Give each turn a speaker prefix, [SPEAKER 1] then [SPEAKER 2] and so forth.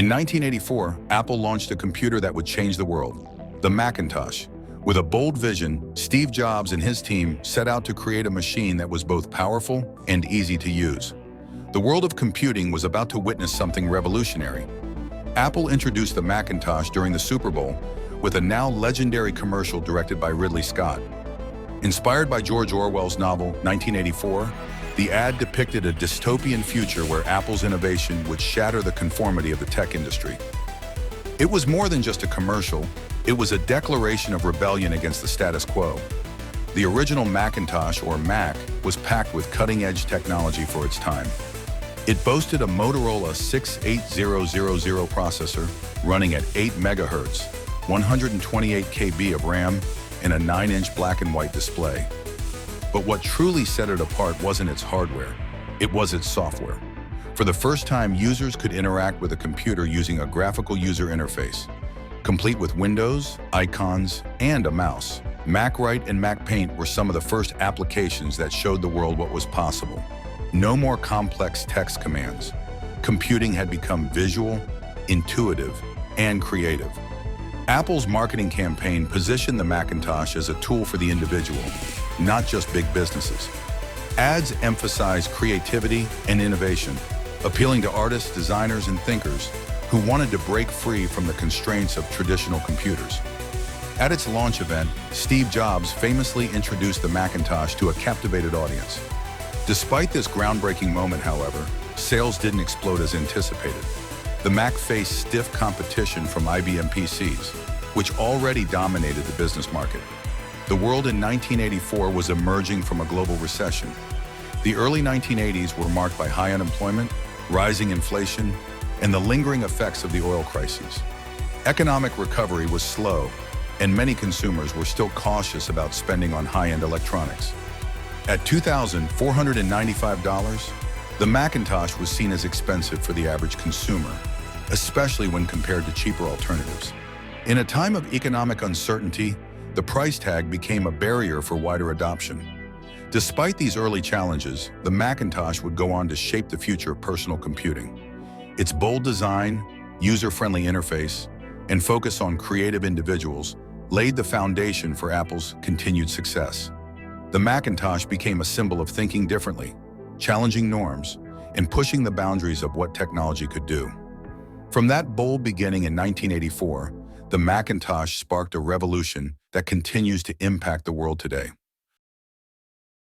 [SPEAKER 1] In 1984, Apple launched a computer that would change the world, the Macintosh. With a bold vision, Steve Jobs and his team set out to create a machine that was both powerful and easy to use. The world of computing was about to witness something revolutionary. Apple introduced the Macintosh during the Super Bowl with a now legendary commercial directed by Ridley Scott. Inspired by George Orwell's novel 1984, the ad depicted a dystopian future where Apple's innovation would shatter the conformity of the tech industry. It was more than just a commercial, it was a declaration of rebellion against the status quo. The original Macintosh, or Mac, was packed with cutting-edge technology for its time. It boasted a Motorola 68000 processor running at 8 MHz, 128 KB of RAM, and a 9-inch black and white display. But what truly set it apart wasn't its hardware, it was its software. For the first time, users could interact with a computer using a graphical user interface, complete with windows, icons, and a mouse. MacWrite and MacPaint were some of the first applications that showed the world what was possible. No more complex text commands. Computing had become visual, intuitive, and creative. Apple's marketing campaign positioned the Macintosh as a tool for the individual, not just big businesses. Ads emphasized creativity and innovation, appealing to artists, designers, and thinkers who wanted to break free from the constraints of traditional computers. At its launch event, Steve Jobs famously introduced the Macintosh to a captivated audience. Despite this groundbreaking moment, however, sales didn't explode as anticipated. The Mac faced stiff competition from IBM PCs, which already dominated the business market. The world in 1984 was emerging from a global recession. The early 1980s were marked by high unemployment, rising inflation, and the lingering effects of the oil crises. Economic recovery was slow, and many consumers were still cautious about spending on high-end electronics. At $2,495, the Macintosh was seen as expensive for the average consumer, especially when compared to cheaper alternatives. In a time of economic uncertainty, the price tag became a barrier for wider adoption. Despite these early challenges, the Macintosh would go on to shape the future of personal computing. Its bold design, user-friendly interface, and focus on creative individuals laid the foundation for Apple's continued success. The Macintosh became a symbol of thinking differently, challenging norms, and pushing the boundaries of what technology could do. From that bold beginning in 1984, the Macintosh sparked a revolution that continues to impact the world today.